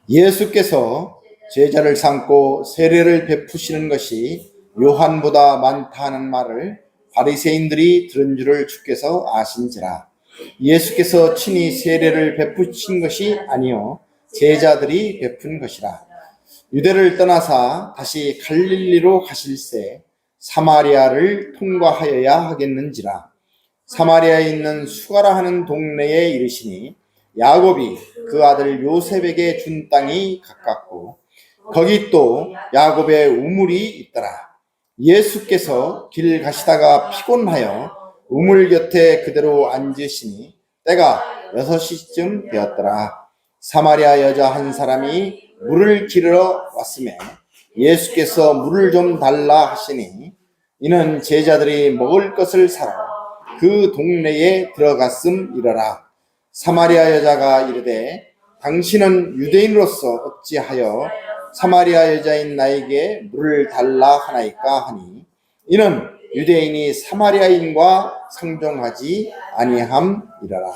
예수께서 제자를 삼고 세례를 베푸시는 것이 요한보다 많다 하는 말을 바리새인들이 들은 줄을 주께서 아신지라. 예수께서 친히 세례를 베푸신 것이 아니요 제자들이 베푼 것이라. 유대를 떠나사 다시 갈릴리로 가실새 사마리아를 통과하여야 하겠는지라. 사마리아에 있는 수가라 하는 동네에 이르시니 야곱이 그 아들 요셉에게 준 땅이 가깝고 거기 또 야곱의 우물이 있더라. 예수께서 길 가시다가 피곤하여 우물 곁에 그대로 앉으시니 때가 6시쯤 되었더라. 사마리아 여자 한 사람이 물을 기르러 왔음에 예수께서 물을 좀 달라 하시니 이는 제자들이 먹을 것을 사러 그 동네에 들어갔음이러라. 사마리아 여자가 이르되 당신은 유대인으로서 어찌하여 사마리아 여자인 나에게 물을 달라 하나이까 하니 이는 유대인이 사마리아인과 상종하지 아니함이러라.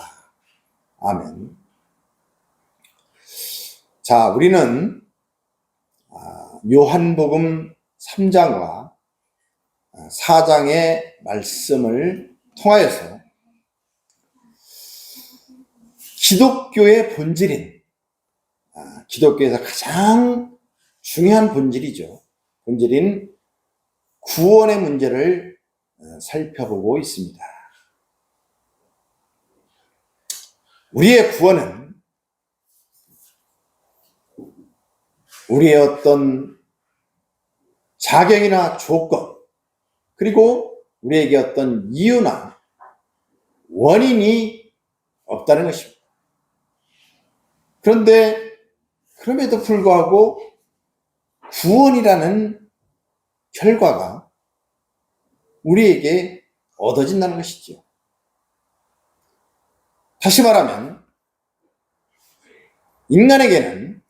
아멘. 자, 우리는 요한복음 3장과 4장의 말씀을 통하여서 기독교의 본질인, 기독교에서 가장 중요한 본질이죠. 본질인 구원의 문제를 살펴보고 있습니다. 우리의 구원은 우리의 어떤 자격이나 조건, 그리고 우리에게 어떤 이유나 원인이 없다는 것입니다. 그런데 그럼에도 불구하고 구원이라는 결과가 우리에게 얻어진다는 것이죠. 다시 말하면 인간에게는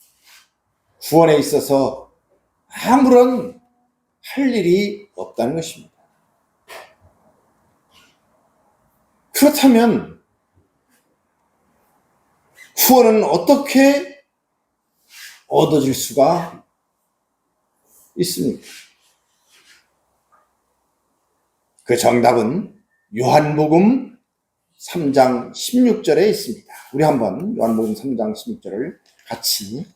구원에 있어서 아무런 할 일이 없다는 것입니다. 그렇다면 구원은 어떻게 얻어질 수가 있습니까? 그 정답은 요한복음 3장 16절에 있습니다. 우리 한번 요한복음 3장 16절을 같이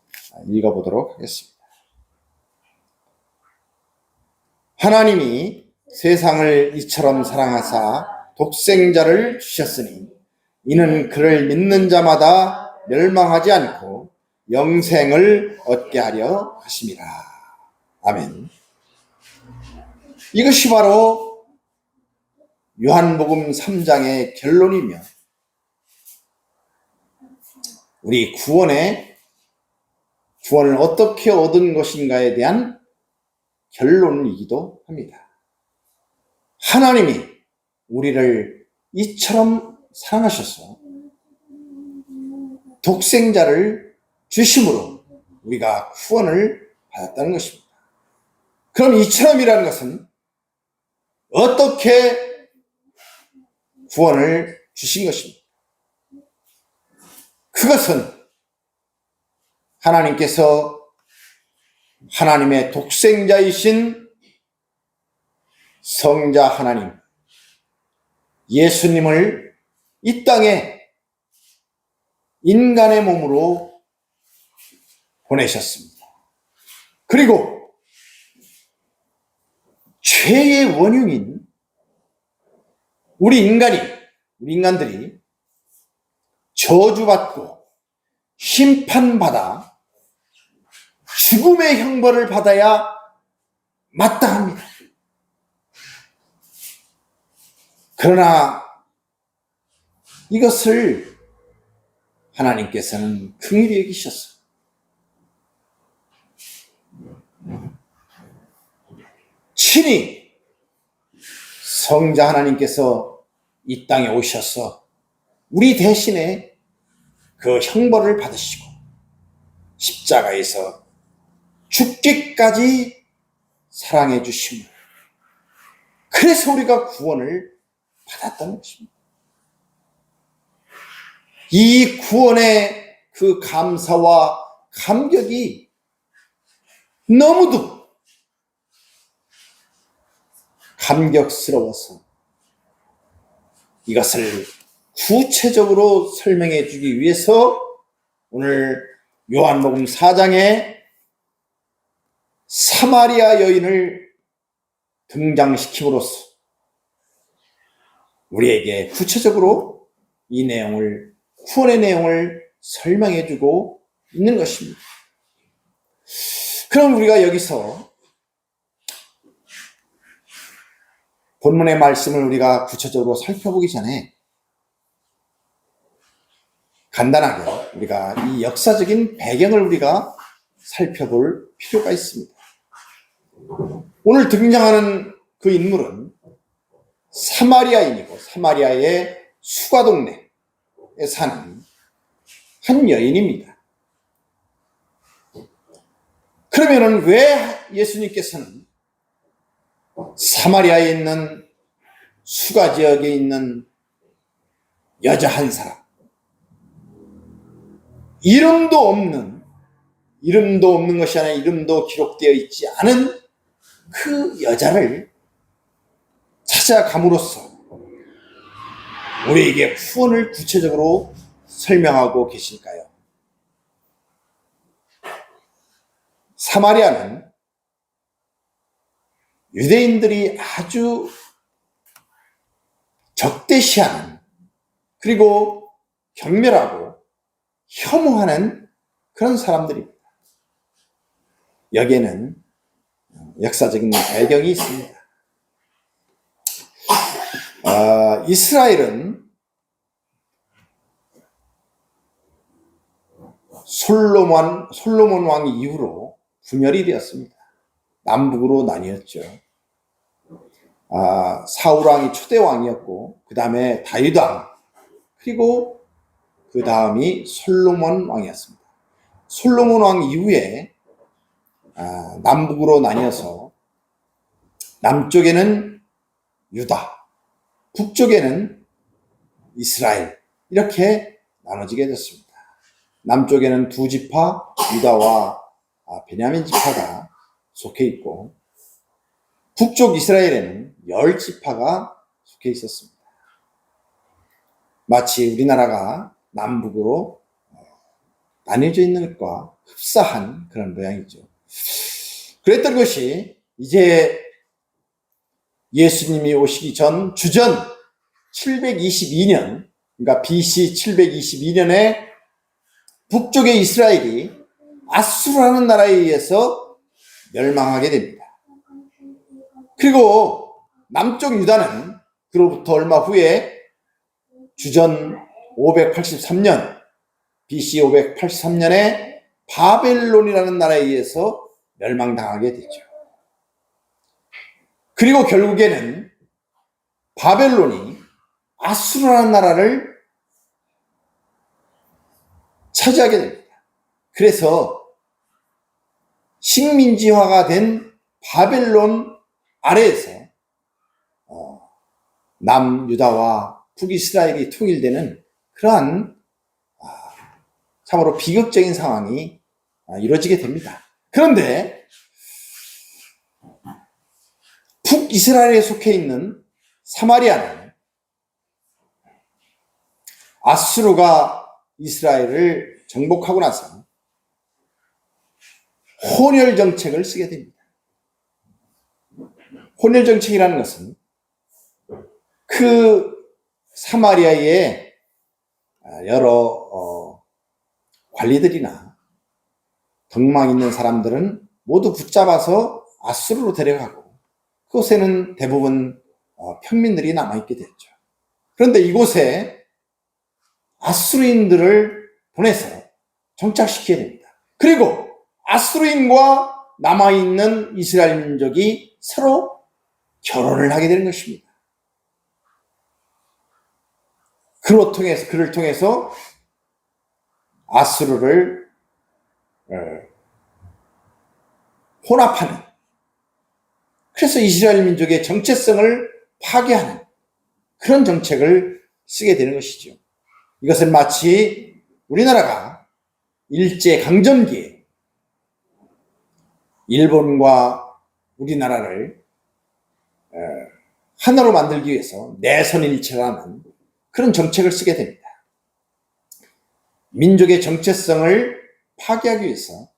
읽어보도록 하겠습니다. 하나님이 세상을 이처럼 사랑하사 독생자를 주셨으니 이는 그를 믿는 자마다 멸망하지 않고 영생을 얻게 하려 하심이라. 아멘. 이것이 바로 요한복음 3장의 결론이며 우리 구원을 어떻게 얻은 것인가에 대한 결론이기도 합니다. 하나님이 우리를 이처럼 사랑하셔서 독생자를 주심으로 우리가 구원을 받았다는 것입니다. 그럼 이처럼이라는 것은 어떻게 구원을 주신 것입니다. 그것은 하나님께서 하나님의 독생자이신 성자 하나님 예수님을 이 땅에 인간의 몸으로 보내셨습니다. 그리고 죄의 원흉인 우리 인간들이 저주받고 심판받아 죽음의 형벌을 받아야 마땅합니다. 그러나 이것을 하나님께서는 긍휼히 여기셨어요. 친히 성자 하나님께서 이 땅에 오셔서 우리 대신에 그 형벌을 받으시고 십자가에서 죽기까지 사랑해 주심을, 그래서 우리가 구원을 받았다는 것입니다. 이 구원의 그 감사와 감격이 너무도 감격스러워서 이것을 구체적으로 설명해 주기 위해서 오늘 요한복음 4장에 사마리아 여인을 등장시킴으로써 우리에게 구체적으로 이 내용을, 구원의 내용을 설명해 주고 있는 것입니다. 그럼 우리가 여기서 본문의 말씀을 우리가 구체적으로 살펴보기 전에 간단하게 우리가 이 역사적인 배경을 우리가 살펴볼 필요가 있습니다. 오늘 등장하는 그 인물은 사마리아인이고 사마리아의 수가동네에 사는 한 여인입니다. 그러면은 왜 예수님께서는 사마리아에 있는 수가 지역에 있는 여자 한 사람, 이름도 없는 것이 아니라 이름도 기록되어 있지 않은 그 여자를 찾아감으로써 우리에게 구원을 구체적으로 설명하고 계실까요? 사마리아는 유대인들이 아주 적대시하는, 그리고 경멸하고 혐오하는 그런 사람들입니다. 여기에는 역사적인 배경이 있습니다. 이스라엘은 솔로몬 왕 이후로 분열이 되었습니다. 남북으로 나뉘었죠. 사울 왕이 초대 왕이었고, 그 다음에 다윗 왕, 그리고 그 다음이 솔로몬 왕이었습니다. 솔로몬 왕 이후에 남북으로 나뉘어서 남쪽에는 유다, 북쪽에는 이스라엘, 이렇게 나눠지게 됐습니다. 남쪽에는 두 지파, 유다와 베냐민 지파가 속해 있고, 북쪽 이스라엘에는 10지파가 속해 있었습니다. 마치 우리나라가 남북으로 나뉘어져 있는 것과 흡사한 그런 모양이죠. 그랬던 것이 이제 예수님이 오시기 전 주전 722년, 그러니까 BC 722년에 북쪽의 이스라엘이 아수르라는 나라에 의해서 멸망하게 됩니다. 그리고 남쪽 유다는 그로부터 얼마 후에 주전 583년, BC 583년에 바벨론이라는 나라에 의해서 멸망당하게 되죠. 그리고 결국에는 바벨론이 아수르라는 나라를 차지하게 됩니다. 그래서 식민지화가 된 바벨론 아래에서 남유다와 북이스라엘이 통일되는 그러한 참으로 비극적인 상황이 이루어지게 됩니다. 그런데 북이스라엘에 속해 있는 사마리아는 아수르가 이스라엘을 정복하고 나서 혼혈 정책을 쓰게 됩니다. 혼혈 정책이라는 것은 그 사마리아의 여러 관리들이나 덕망 있는 사람들은 모두 붙잡아서 아수르로 데려가고, 그곳에는 대부분 평민들이 남아있게 됐죠. 그런데 이곳에 아수르인들을 보내서 정착시켜야 됩니다. 그리고 아수르인과 남아있는 이스라엘 민족이 서로 결혼을 하게 되는 것입니다. 그를 통해서 아수르를 혼합하는, 그래서 이스라엘 민족의 정체성을 파괴하는 그런 정책을 쓰게 되는 것이죠. 이것은 마치 우리나라가 일제강점기에 일본과 우리나라를 하나로 만들기 위해서 내선일체라는 그런 정책을 쓰게 됩니다. 민족의 정체성을 파괴하기 위해서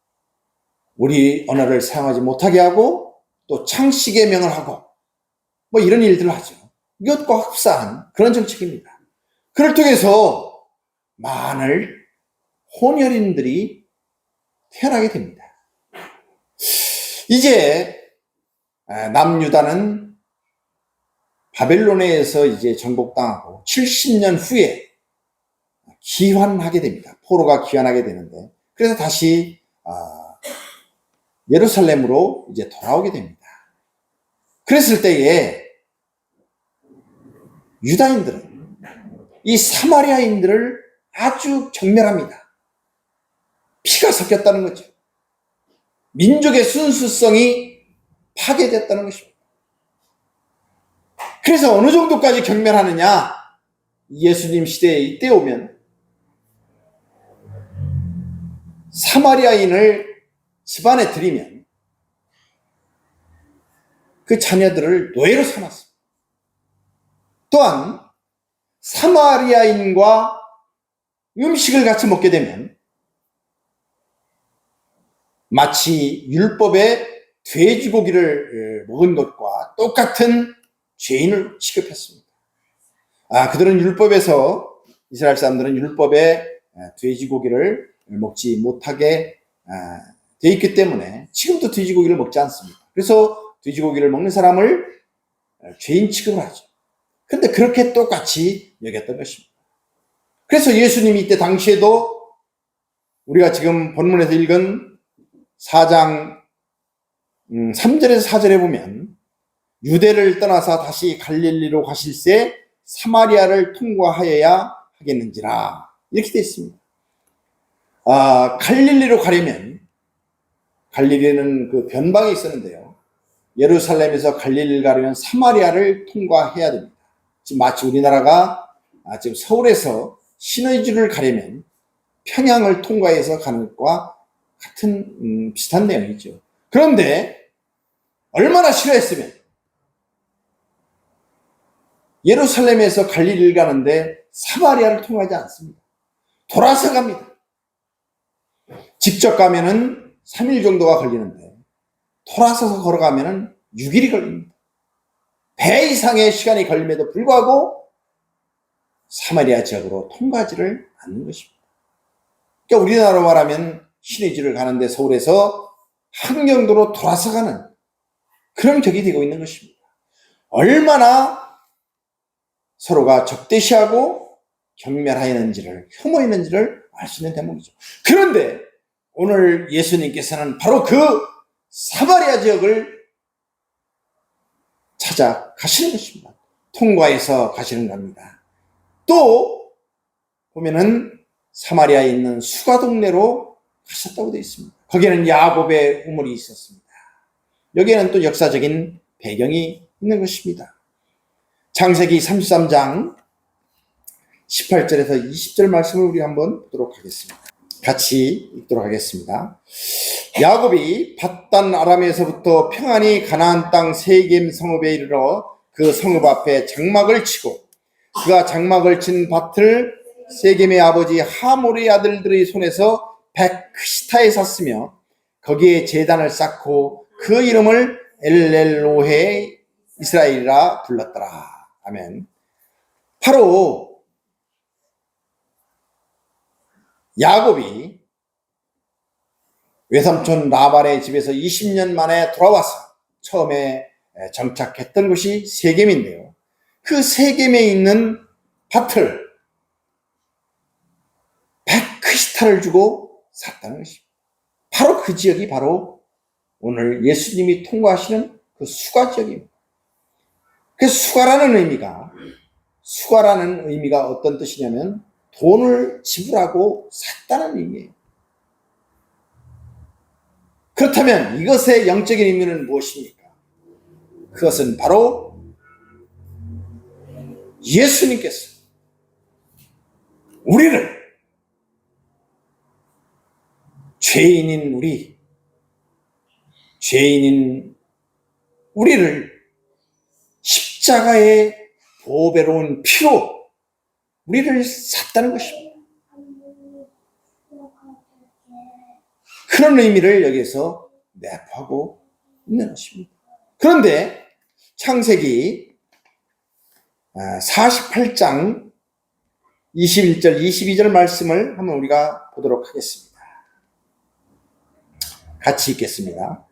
우리 언어를 사용하지 못하게 하고 또 창씨 명을 하고 뭐 이런 일들을 하죠. 이것과 흡사한 그런 정책입니다. 그를 통해서 많은 혼혈인들이 태어나게 됩니다. 이제 남유다는 바벨론에서 이제 정복당하고 70년 후에 귀환하게 됩니다. 포로가 귀환하게 되는데, 그래서 다시 예루살렘으로 이제 돌아오게 됩니다. 그랬을 때에 유다인들은 이 사마리아인들을 아주 경멸합니다. 피가 섞였다는 거죠. 민족의 순수성이 파괴됐다는 것입니다. 그래서 어느 정도까지 경멸하느냐? 예수님 시대에 이때 오면 사마리아인을 집안에 들이면 그 자녀들을 노예로 삼았습니다. 또한 사마리아인과 음식을 같이 먹게 되면 마치 율법의 돼지고기를 먹은 것과 똑같은 죄인을 취급했습니다. 그들은 율법에서, 이스라엘 사람들은 율법에 돼지고기를 먹지 못하게 돼 있기 때문에 지금도 돼지고기를 먹지 않습니다. 그래서 돼지고기를 먹는 사람을 죄인 취급을 하죠. 그런데 그렇게 똑같이 여겼던 것입니다. 그래서 예수님이 이때 당시에도 우리가 지금 본문에서 읽은 4장 3절에서 4절에 보면 유대를 떠나서 다시 갈릴리로 가실새 사마리아를 통과하여야 하겠는지라 이렇게 되어 있습니다. 갈릴리로 가려면, 갈릴리는 그 변방에 있었는데요, 예루살렘에서 갈릴리를 가려면 사마리아를 통과해야 됩니다. 지금 마치 우리나라가 지금 서울에서 신의주를 가려면 평양을 통과해서 가는 것과 같은 비슷한 내용이죠. 그런데 얼마나 싫어했으면 예루살렘에서 갈릴리를 가는데 사마리아를 통하지 않습니다. 돌아서 갑니다. 직접 가면은 3일 정도가 걸리는데 돌아서서 걸어가면은 6일이 걸립니다. 배 이상의 시간이 걸림에도 불구하고 사마리아 지역으로 통과하지를 않는 것입니다. 그러니까 우리나라로 말하면 신의주를 가는데 서울에서 한경도로 돌아서 가는 그런 격이 되고 있는 것입니다. 얼마나 서로가 적대시하고 경멸하였는지를, 혐오했는지를 알 수 있는 대목이죠. 그런데 오늘 예수님께서는 바로 그 사마리아 지역을 찾아 가시는 것입니다. 통과해서 가시는 겁니다. 또 보면은 사마리아에 있는 수가 동네로 가셨다고 되어 있습니다. 거기에는 야곱의 우물이 있었습니다. 여기에는 또 역사적인 배경이 있는 것입니다. 창세기 33장 18절에서 20절 말씀을 우리 한번 보도록 하겠습니다. 같이 읽도록 하겠습니다. 야곱이 밧단 아람에서부터 평안히 가나안 땅 세겜 성읍에 이르러 그 성읍 앞에 장막을 치고 그가 장막을 친 밭을 세겜의 아버지 하몰의 아들들의 손에서 백시타에 샀으며 거기에 제단을 쌓고 그 이름을 엘렐로헤 이스라엘이라 불렀더라. 아멘. 바로 야곱이 외삼촌 라반의 집에서 20년 만에 돌아와서 처음에 정착했던 곳이 세겜인데요. 그 세겜에 있는 밭을 100크시타를 주고 샀다는 것입니다. 바로 그 지역이 바로 오늘 예수님이 통과하시는 그 수가 지역입니다. 그 수가라는 의미가 어떤 뜻이냐면 돈을 지불하고 샀다는 의미예요. 그렇다면 이것의 영적인 의미는 무엇입니까? 그것은 바로 예수님께서 우리를 죄인인 우리를 십자가의 보배로운 피로 우리를 샀다는 것입니다. 그런 의미를 여기서 내포하고 있는 것입니다. 그런데 창세기 48장 21절 22절 말씀을 한번 우리가 보도록 하겠습니다. 같이 읽겠습니다.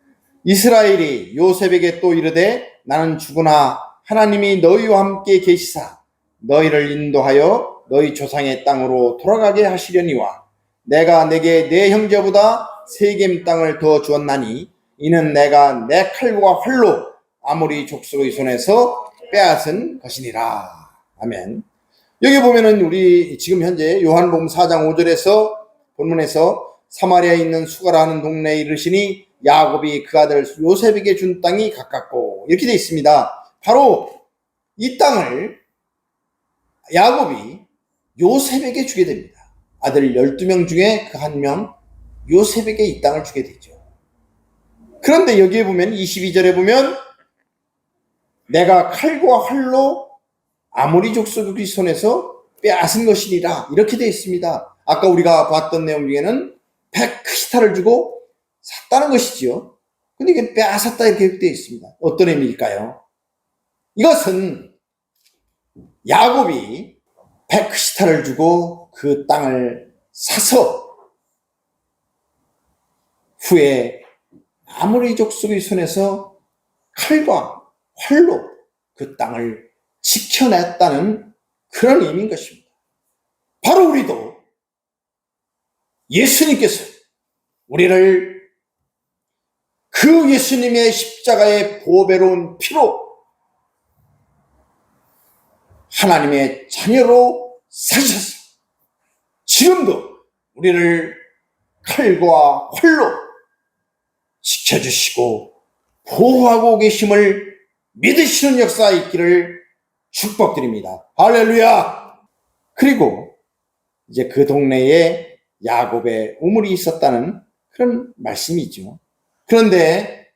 이스라엘이 요셉에게 또 이르되 나는 죽으나 하나님이 너희와 함께 계시사 너희를 인도하여 너희 조상의 땅으로 돌아가게 하시려니와 내가 내게 내 형제보다 세겜 땅을 더 주었나니 이는 내가 내 칼과 활로 아모리 족속의 손에서 빼앗은 것이니라. 아멘. 여기 보면은 우리 지금 현재 요한복음 4장 5절에서 본문에서 사마리아에 있는 수가라는 동네에 이르시니 야곱이 그 아들 요셉에게 준 땅이 가깝고 이렇게 되어 있습니다. 바로 이 땅을 야곱이 요셉에게 주게 됩니다. 아들 12명 중에 그 한 명 요셉에게 이 땅을 주게 되죠. 그런데 여기에 보면 22절에 보면 내가 칼과 활로 아모리 족속의 손에서 빼앗은 것이니라 이렇게 되어 있습니다. 아까 우리가 봤던 내용 중에는 100크시타를 주고 샀다는 것이지요. 근데 이게 빼앗았다 이렇게 되어 있습니다. 어떤 의미일까요? 이것은 야곱이 100크시타를 주고 그 땅을 사서 후에 아모리 족속의 손에서 칼과 활로 그 땅을 지켜냈다는 그런 의미인 것입니다. 바로 우리도 예수님께서 우리를 그 예수님의 십자가의 보배로운 피로 하나님의 자녀로 사셔서 지금도 우리를 칼과 활로 지켜주시고 보호하고 계심을 믿으시는 역사가 있기를 축복드립니다. 할렐루야! 그리고 이제 그 동네에 야곱의 우물이 있었다는 그런 말씀이죠. 그런데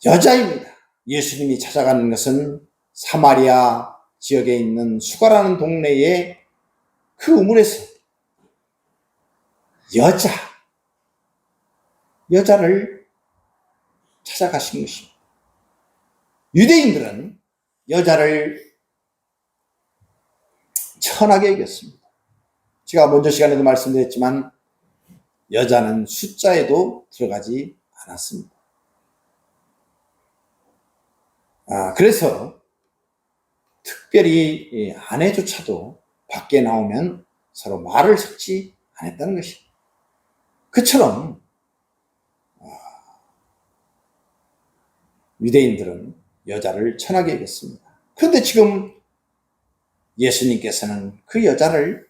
여자입니다. 예수님이 찾아가는 것은 사마리아 지역에 있는 수가라는 동네의 그 우물에서 여자를 찾아가신 것입니다. 유대인들은 여자를 천하게 여겼습니다. 제가 먼저 시간에도 말씀드렸지만 여자는 숫자에도 들어가지 않았습니다. 그래서 특별히 아내조차도 밖에 나오면 서로 말을 섞지 않았다는 것입니다. 그처럼 유대인들은 여자를 천하게 여겼습니다. 그런데 지금 예수님께서는 그 여자를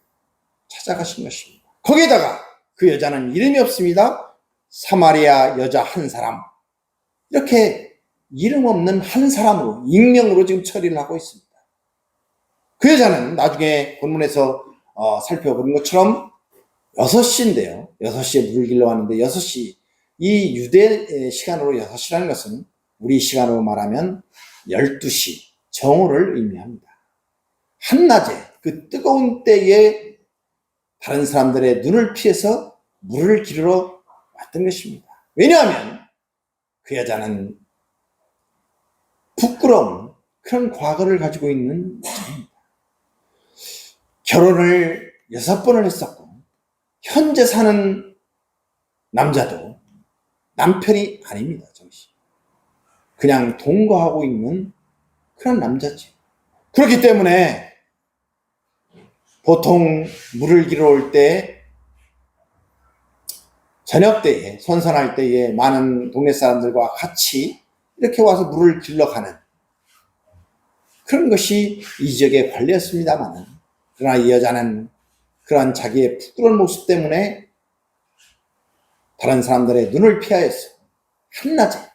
찾아가신 것입니다. 거기에다가 그 여자는 이름이 없습니다. 사마리아 여자 한 사람, 이렇게 이름 없는 한 사람으로 익명으로 지금 처리를 하고 있습니다. 그 여자는 나중에 본문에서 살펴보는 것처럼 6시인데요. 6시에 물을 길러 왔는데 6시, 이 유대 시간으로 6시라는 것은 우리 시간으로 말하면 12시, 정오를 의미합니다. 한낮에 그 뜨거운 때에 다른 사람들의 눈을 피해서 물을 기르러 왔던 것입니다. 왜냐하면 그 여자는 부끄러운 그런 과거를 가지고 있는 여자입니다. 결혼을 6번을 했었고 현재 사는 남자도 남편이 아닙니다. 정신. 그냥 동거하고 있는 그런 남자죠. 그렇기 때문에 보통 물을 기르러 올 때 저녁 때에 선선할 때에 많은 동네 사람들과 같이 이렇게 와서 물을 길러가는 그런 것이 이 지역의 관례였습니다만, 그러나 이 여자는 그러한 자기의 부끄러운 모습 때문에 다른 사람들의 눈을 피하여서 한낮에,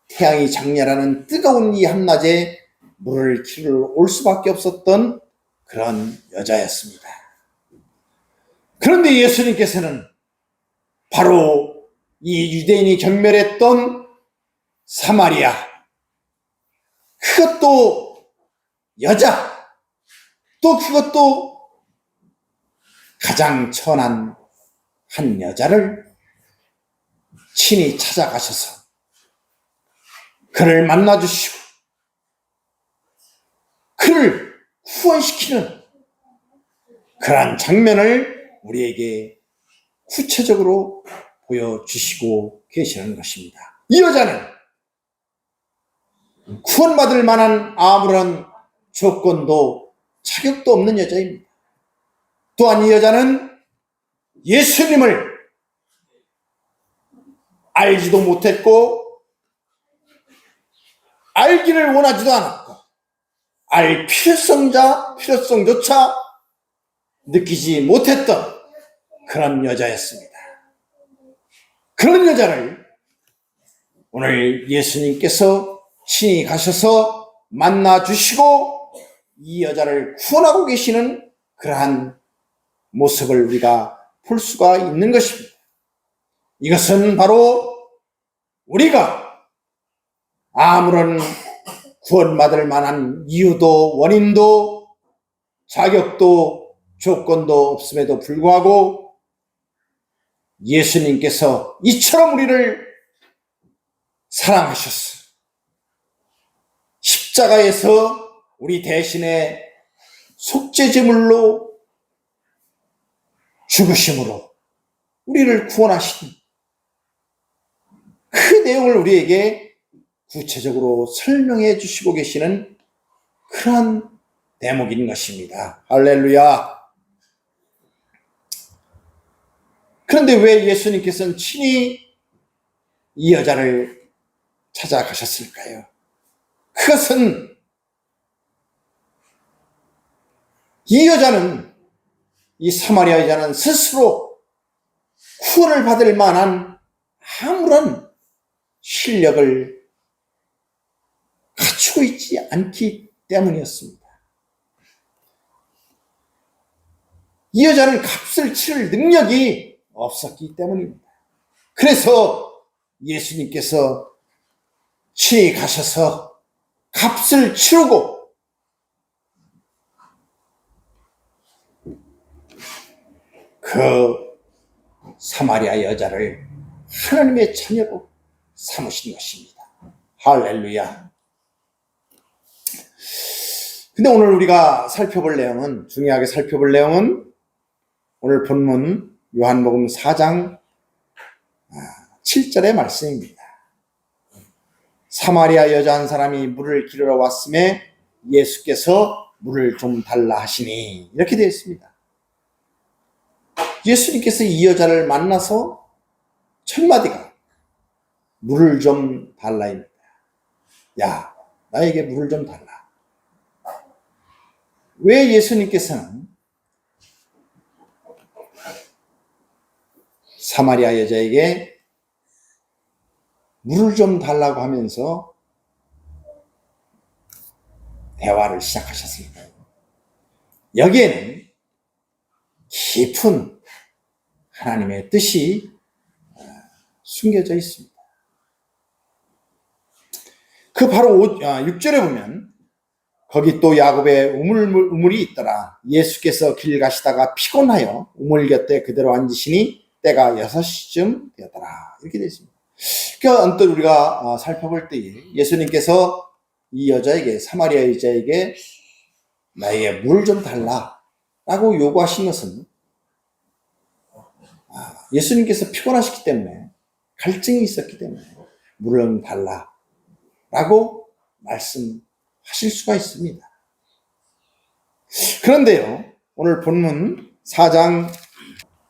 태양이 장렬하는 뜨거운 이 한낮에 물을 기르러 올 수밖에 없었던 그런 여자였습니다. 그런데 예수님께서는 바로 이 유대인이 경멸했던 사마리아, 그것도 여자, 또 그것도 가장 천한 한 여자를 친히 찾아가셔서 그를 만나주시고 그를 구원시키는 그러한 장면을 우리에게 구체적으로 보여주시고 계시는 것입니다. 이 여자는 구원받을 만한 아무런 조건도 자격도 없는 여자입니다. 또한 이 여자는 예수님을 알지도 못했고 알기를 원하지도 않았고 알 필요성조차 느끼지 못했던 그런 여자였습니다. 그런 여자를 오늘 예수님께서 친히 가셔서 만나주시고 이 여자를 구원하고 계시는 그러한 모습을 우리가 볼 수가 있는 것입니다. 이것은 바로 우리가 아무런 구원받을 만한 이유도 원인도 자격도 조건도 없음에도 불구하고 예수님께서 이처럼 우리를 사랑하셨어. 십자가에서 우리 대신에 속죄제물로 죽으심으로 우리를 구원하신 그 내용을 우리에게 구체적으로 설명해 주시고 계시는 그러한 대목인 것입니다. 할렐루야. 그런데 왜 예수님께서는 친히 이 여자를 찾아가셨을까요? 그것은 이 여자는, 이 사마리아 여자는 스스로 구원을 받을 만한 아무런 실력을 갖추고 있지 않기 때문이었습니다. 이 여자는 값을 치를 능력이 없었기 때문입니다. 그래서 예수님께서 친히 가셔서 값을 치르고 그 사마리아 여자를 하나님의 자녀로 삼으신 것입니다. 할렐루야. 근데 오늘 우리가 살펴볼 내용은, 중요하게 살펴볼 내용은 오늘 본문 요한복음 4장 7절의 말씀입니다. 사마리아 여자 한 사람이 물을 기르러 왔음에 예수께서 물을 좀 달라 하시니, 이렇게 되어 있습니다. 예수님께서 이 여자를 만나서 첫 마디가 물을 좀 달라입니다. 야, 나에게 물을 좀 달라. 왜 예수님께서는 사마리아 여자에게 물을 좀 달라고 하면서 대화를 시작하셨을까요? 여기에는 깊은 하나님의 뜻이 숨겨져 있습니다. 그 바로 6절에 보면 거기 또 야곱의 우물이 있더라. 예수께서 길 가시다가 피곤하여 우물 곁에 그대로 앉으시니 때가 6시쯤 되었더라. 이렇게 되어 있습니다. 그러니까 언뜻 우리가 살펴볼 때에 예수님께서 이 여자에게, 사마리아 여자에게 나에게 물 좀 달라라고 요구하신 것은 예수님께서 피곤하셨기 때문에, 갈증이 있었기 때문에 물을 좀 달라라고 말씀하실 수가 있습니다. 그런데요, 오늘 본문 4장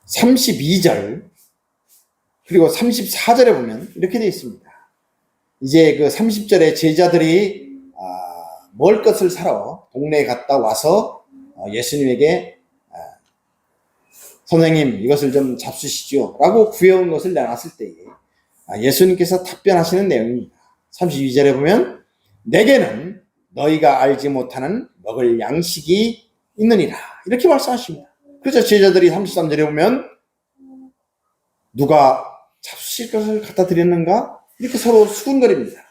32절 그리고 34절에 보면 이렇게 되어 있습니다. 이제 그 30절에 제자들이 먹을 것을 사러 동네에 갔다 와서 예수님에게 선생님, 이것을 좀 잡수시죠 라고 구해온 것을 내놨을 때에 예수님께서 답변하시는 내용입니다. 32절에 보면 내게는 너희가 알지 못하는 먹을 양식이 있느니라, 이렇게 말씀하십니다. 그래서 제자들이 33절에 보면 누가 잡수실 것을 갖다 드렸는가? 이렇게 서로 수군거립니다.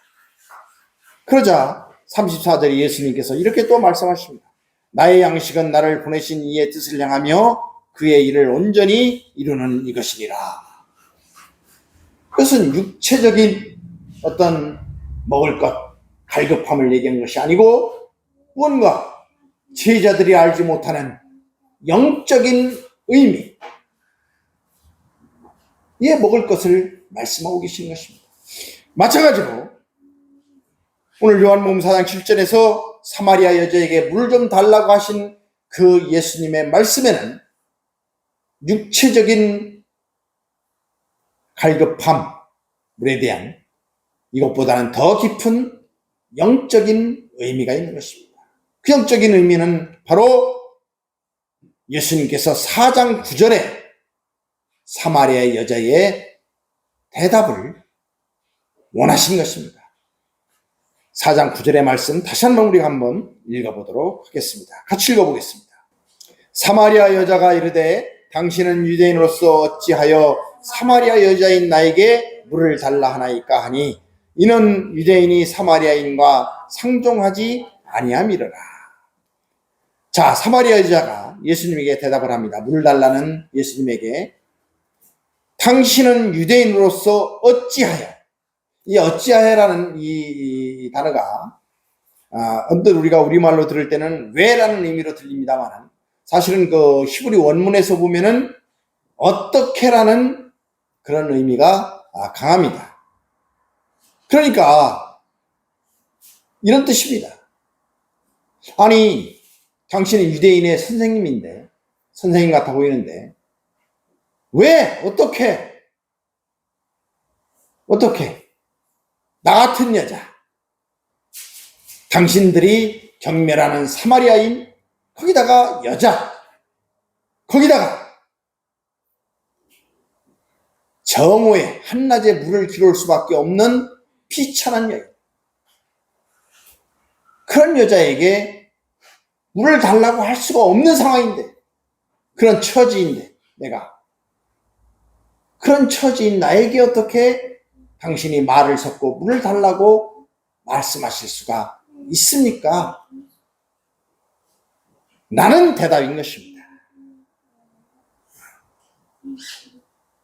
그러자 34절에 예수님께서 이렇게 또 말씀하십니다. 나의 양식은 나를 보내신 이의 뜻을 향하며 그의 일을 온전히 이루는 이것이니라. 그것은 육체적인 어떤 먹을 것, 갈급함을 얘기한 것이 아니고 무언가 제자들이 알지 못하는 영적인 의미, 예, 먹을 것을 말씀하고 계시는 것입니다. 마찬가지로 오늘 요한복음 4장 7절에서 사마리아 여자에게 물 좀 달라고 하신 그 예수님의 말씀에는 육체적인 갈급함, 물에 대한 이것보다는 더 깊은 영적인 의미가 있는 것입니다. 그 영적인 의미는 바로 예수님께서 4장 9절에 사마리아 여자의 대답을 원하신 것입니다. 4장 9절의 말씀 다시 한번 우리가 한번 읽어보도록 하겠습니다. 같이 읽어보겠습니다. 사마리아 여자가 이르되 당신은 유대인으로서 어찌하여 사마리아 여자인 나에게 물을 달라 하나이까 하니 이는 유대인이 사마리아인과 상종하지 아니함이러라. 자, 사마리아 여자가 예수님에게 대답을 합니다. 물 달라는 예수님에게 당신은 유대인으로서 어찌하여, 이 어찌하여라는 이 단어가 언뜻 우리가 우리말로 들을 때는 왜라는 의미로 들립니다만 사실은 그 히브리 원문에서 보면은 어떻게라는 그런 의미가 강합니다. 그러니까 이런 뜻입니다. 아니, 당신은 유대인의 선생님인데, 선생님 같아 보이는데 왜 어떻게 나 같은 여자, 당신들이 경멸하는 사마리아인, 거기다가 여자, 거기다가 정오에 한낮에 물을 길어올 수밖에 없는 비천한 여인, 그런 여자에게 물을 달라고 할 수가 없는 상황인데, 그런 처지인데, 내가 그런 처지인 나에게 어떻게 당신이 말을 섞고 물을 달라고 말씀하실 수가 있습니까? 나는 대답인 것입니다.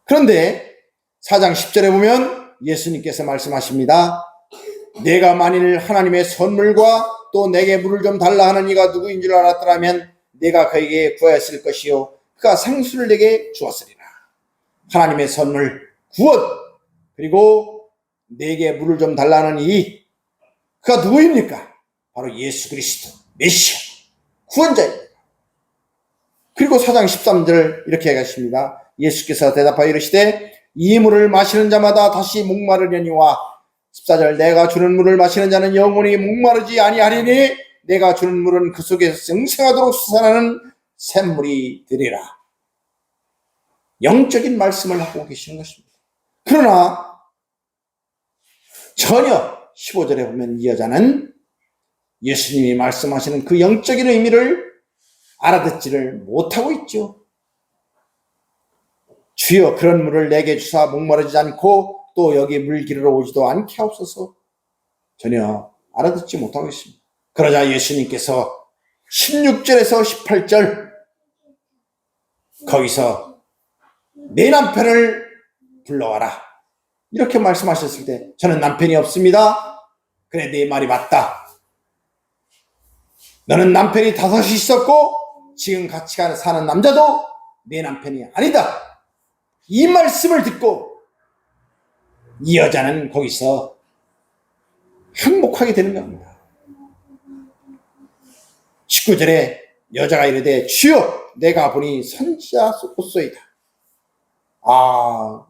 그런데 4장 10절에 보면 예수님께서 말씀하십니다. 내가 만일 하나님의 선물과 또 내게 물을 좀 달라 하는 이가 누구인 줄 알았더라면 내가 그에게 구하였을 것이요 그가 생수를 내게 주었으리라. 하나님의 선물, 구원, 그리고 내게 물을 좀 달라는 이, 그가 누구입니까? 바로 예수 그리스도 메시아 구원자입니다. 그리고 4장 13절 이렇게 하십니다. 예수께서 대답하여 이르시되 이 물을 마시는 자마다 다시 목마르려니와 14절 내가 주는 물을 마시는 자는 영원히 목마르지 아니하리니 내가 주는 물은 그 속에서 생생하도록 솟아나는 샘물이 되리라. 영적인 말씀을 하고 계시는 것입니다. 그러나 전혀 15절에 보면 이 여자는 예수님이 말씀하시는 그 영적인 의미를 알아듣지를 못하고 있죠. 주여 그런 물을 내게 주사 목마르지 않고 또 여기 물 기르러 오지도 않게 하옵소서. 전혀 알아듣지 못하고 있습니다. 그러자 예수님께서 16절에서 18절 거기서 내 남편을 불러와라 이렇게 말씀하셨을 때 저는 남편이 없습니다. 그래 네 말이 맞다. 너는 남편이 5이 있었고 지금 같이 사는 남자도 내 남편이 아니다. 이 말씀을 듣고 이 여자는 거기서 항복하게 되는 겁니다. 19절에 여자가 이르되 주여 내가 보니 선지자 쏟소이다.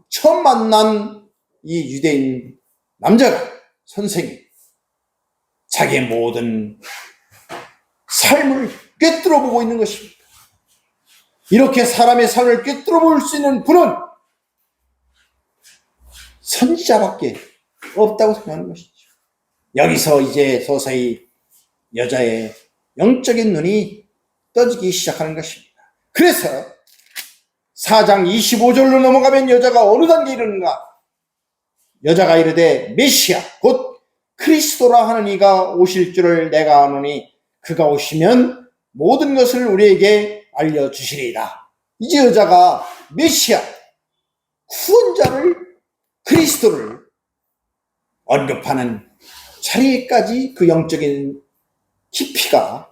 처음 만난 이 유대인 남자가 선생님 자기의 모든 삶을 꿰뚫어 보고 있는 것입니다. 이렇게 사람의 삶을 꿰뚫어 볼 수 있는 분은 선지자밖에 없다고 생각하는 것이죠. 여기서 이제 서서히 여자의 영적인 눈이 떠지기 시작하는 것입니다. 그래서 4장 25절로 넘어가면 여자가 어느 단계에 이르는가? 여자가 이르되 메시아 곧 그리스도라 하는 이가 오실 줄을 내가 아노니 그가 오시면 모든 것을 우리에게 알려주시리이다. 이제 여자가 메시아 구원자를 그리스도를 언급하는 자리에까지 그 영적인 깊이가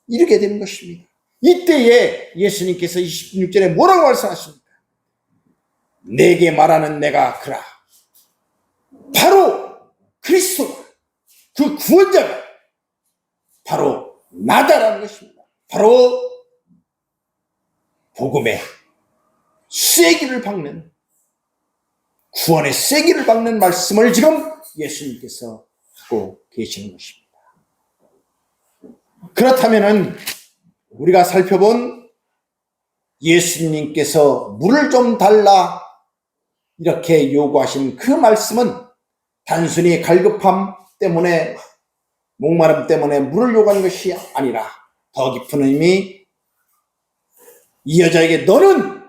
이르게 되는 것입니다. 이때에 예수님께서 26절에 뭐라고 말씀하십니까? 내게 말하는 내가 그라. 바로 그리스도, 그 구원자가 바로 나다라는 것입니다. 바로 복음의 쐐기를 박는, 구원의 쐐기를 박는 말씀을 지금 예수님께서 하고 계시는 것입니다. 그렇다면은 우리가 살펴본 예수님께서 물을 좀 달라 이렇게 요구하신 그 말씀은 단순히 갈급함 때문에, 목마름 때문에 물을 요구하는 것이 아니라 더 깊은 의미, 이 여자에게 너는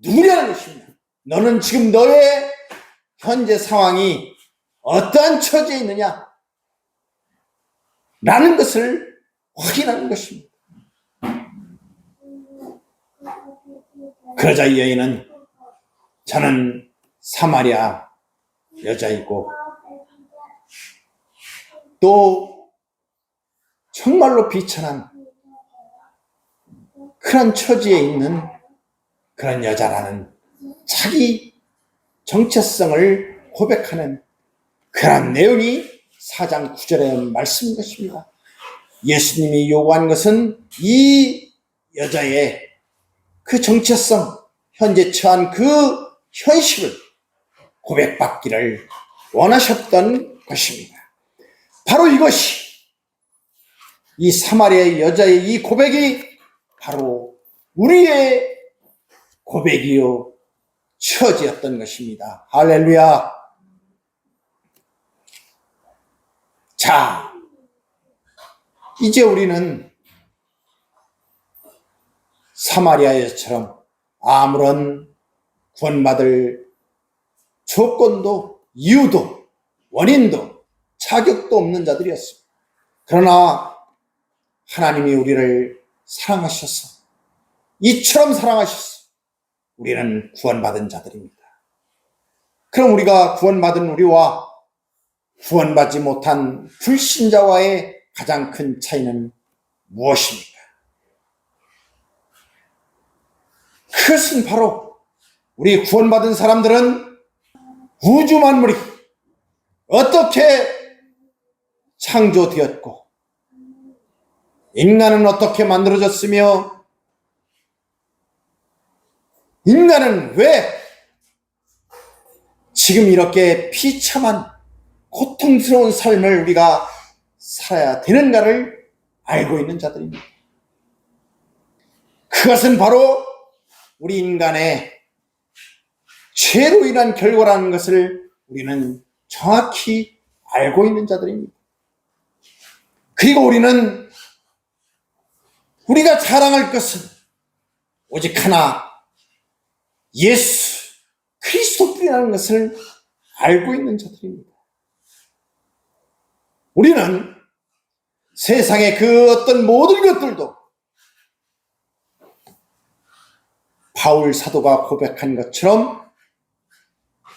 누구냐는 것입니다. 너는 지금 너의 현재 상황이 어떠한 처지에 있느냐 라는 것을 확인하는 것입니다. 그러자 이 여인은 저는 사마리아 여자이고 또 정말로 비천한 그런 처지에 있는 그런 여자라는 자기 정체성을 고백하는 그런 내용이 4장 9절의 말씀인 것입니다. 예수님이 요구한 것은 이 여자의 그 정체성, 현재 처한 그 현실을 고백받기를 원하셨던 것입니다. 바로 이것이, 이 사마리아 여자의 이 고백이 바로 우리의 고백이요 처지였던 것입니다. 할렐루야. 자, 이제 우리는 사마리아 여자처럼 아무런 구원받을 조건도 이유도 원인도 자격도 없는 자들이었습니다. 그러나 하나님이 우리를 사랑하셔서, 이처럼 사랑하셔서 우리는 구원받은 자들입니다. 그럼 우리가 구원받은 우리와 구원받지 못한 불신자와의 가장 큰 차이는 무엇입니까? 그것은 바로 우리 구원받은 사람들은 우주 만물이 어떻게 창조되었고 인간은 어떻게 만들어졌으며 인간은 왜 지금 이렇게 비참한 고통스러운 삶을 우리가 살아야 되는가를 알고 있는 자들입니다. 그것은 바로 우리 인간의 죄로 인한 결과라는 것을 우리는 정확히 알고 있는 자들입니다. 그리고 우리는 우리가 자랑할 것은 오직 하나, 예수 그리스도뿐이라는 것을 알고 있는 자들입니다. 우리는 세상의 그 어떤 모든 것들도 바울 사도가 고백한 것처럼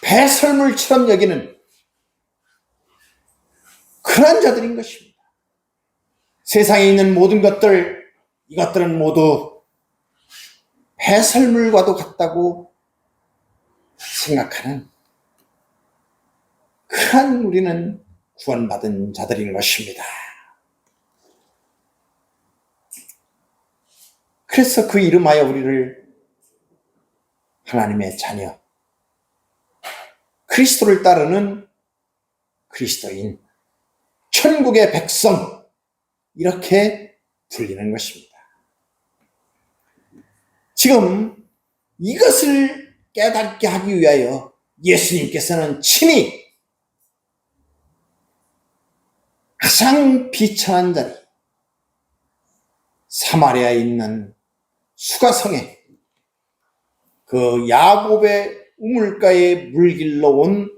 배설물처럼 여기는 그런 자들인 것입니다. 세상에 있는 모든 것들, 이것들은 모두 배설물과도 같다고 생각하는 그런 우리는 구원받은 자들인 것입니다. 그래서 그 이름하여 우리를 하나님의 자녀, 그리스도를 따르는 그리스도인, 천국의 백성, 이렇게 불리는 것입니다. 지금 이것을 깨닫게 하기 위하여 예수님께서는 친히 가장 비천한 자리, 사마리아에 있는 수가성에 그 야곱의 우물가에 물길러 온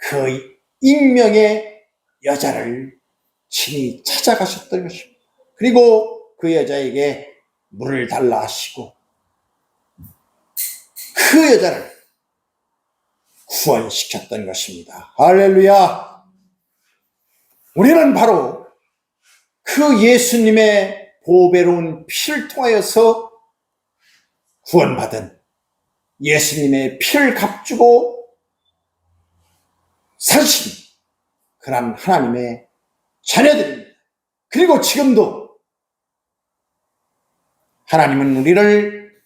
그 익명의 여자를 친히 찾아가셨던 것입니다. 그리고 그 여자에게 물을 달라 하시고 그 여자를 구원시켰던 것입니다. 할렐루야! 우리는 바로 그 예수님의 보배로운 피를 통하여서 구원받은 예수님의 피를 값주고 사신 그런 하나님의 자녀들입니다. 그리고 지금도 하나님은 우리를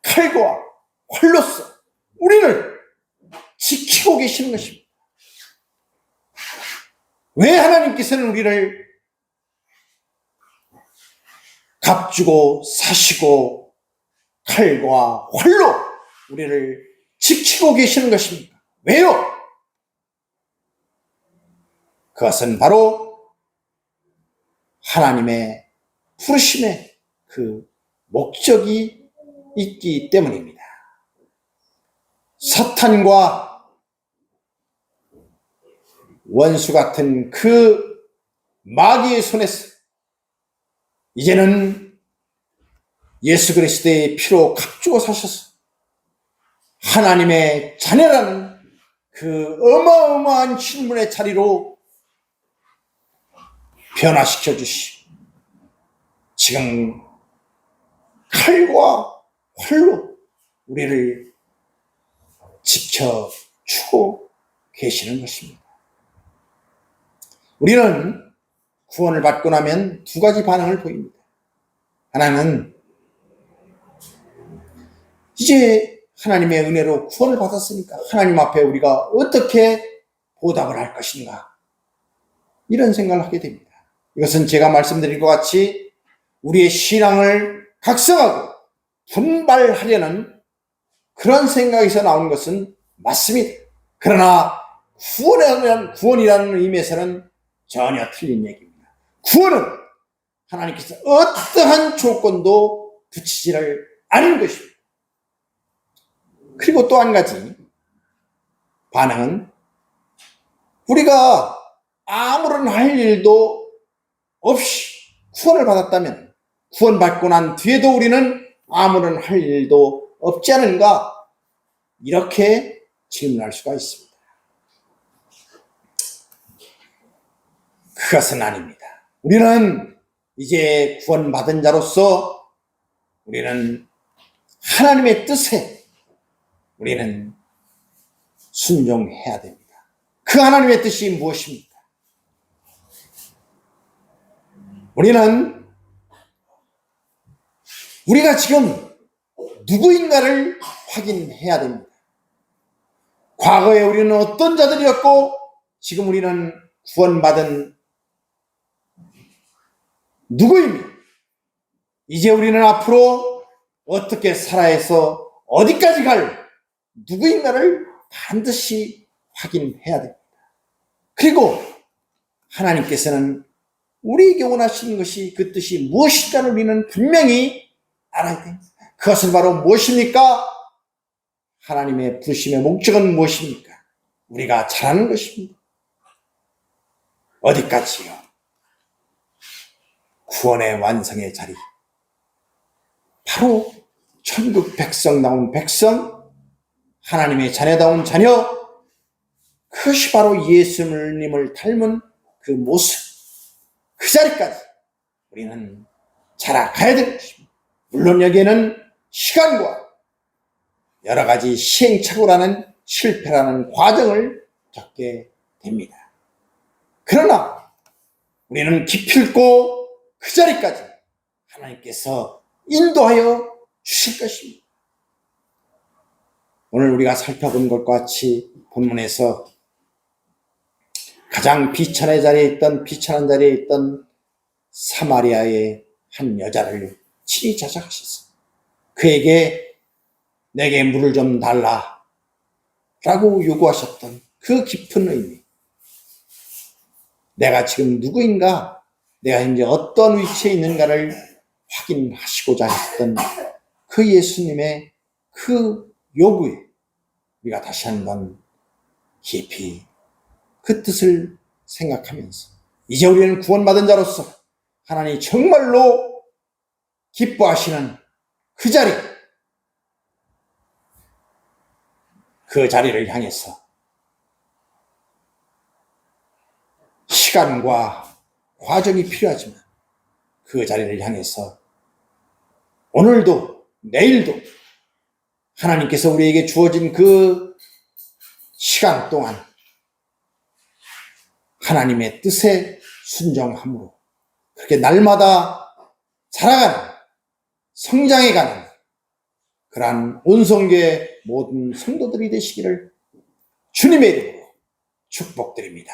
칼과 활로써 우리를 지키고 계시는 것입니다. 왜 하나님께서는 우리를 값주고 사시고 칼과 활로 우리를 지키고 계시는 것입니까? 왜요? 그것은 바로 하나님의 부르심의 그 목적이 있기 때문입니다. 사탄과 원수 같은 그 마귀의 손에서 이제는 예수 그리스도의 피로 값주고 사셔서 하나님의 자녀라는 그 어마어마한 신분의 자리로 변화시켜 주시고 지금 칼과 활로 우리를 지켜주고 계시는 것입니다. 우리는 구원을 받고 나면 두 가지 반응을 보입니다. 하나는 이제 하나님의 은혜로 구원을 받았으니까 하나님 앞에 우리가 어떻게 보답을 할 것인가, 이런 생각을 하게 됩니다. 이것은 제가 말씀드린 것 같이 우리의 신앙을 각성하고 분발하려는 그런 생각에서 나온 것은 맞습니다. 그러나 구원이라는 의미에서는 전혀 틀린 얘기입니다. 구원은 하나님께서 어떠한 조건도 붙이지를 않은 것입니다. 그리고 또 한 가지 반응은 우리가 아무런 할 일도 없이 구원을 받았다면 구원받고 난 뒤에도 우리는 아무런 할 일도 없지 않은가, 이렇게 질문할 수가 있습니다. 그것은 아닙니다. 우리는 이제 구원받은 자로서 우리는 하나님의 뜻에 우리는 순종해야 됩니다. 그 하나님의 뜻이 무엇입니까? 우리는 우리가 지금 누구인가를 확인해야 됩니다. 과거에 우리는 어떤 자들이었고 지금 우리는 구원받은 누구입니까? 이제 우리는 앞으로 어떻게 살아서 어디까지 갈 누구인가를 반드시 확인해야 됩니다. 그리고 하나님께서는 우리에게 원하시는 것이 그 뜻이 무엇인가를 우리는 분명히 알아야 됩니다. 그것은 바로 무엇입니까? 하나님의 부르심의 목적은 무엇입니까? 우리가 잘하는 것입니다. 어디까지요? 구원의 완성의 자리, 바로 천국 백성다운 백성, 하나님의 자녀다운 자녀, 그것이 바로 예수님을 닮은 그 모습, 그 자리까지 우리는 자라가야 되는 것입니다. 물론 여기에는 시간과 여러 가지 시행착오라는 실패라는 과정을 겪게 됩니다. 그러나 우리는 기필코 그 자리까지 하나님께서 인도하여 주실 것입니다. 오늘 우리가 살펴본 것과 같이 본문에서 가장 비천한 자리에 있던 사마리아의 한 여자를 친히 찾아가셨어요. 그에게 내게 물을 좀 달라 라고 요구하셨던 그 깊은 의미, 내가 지금 누구인가, 내가 현재 어떤 위치에 있는가를 확인하시고자 했던 그 예수님의 그 요구에 우리가 다시 한번 깊이 그 뜻을 생각하면서 이제 우리는 구원받은 자로서 하나님이 정말로 기뻐하시는 그 자리, 그 자리를 향해서 시간과 과정이 필요하지만 그 자리를 향해서 오늘도 내일도 하나님께서 우리에게 주어진 그 시간 동안 하나님의 뜻에 순종함으로 그렇게 날마다 살아가는, 성장해가는 그러한 온성교의 모든 성도들이 되시기를 주님의 이름으로 축복드립니다.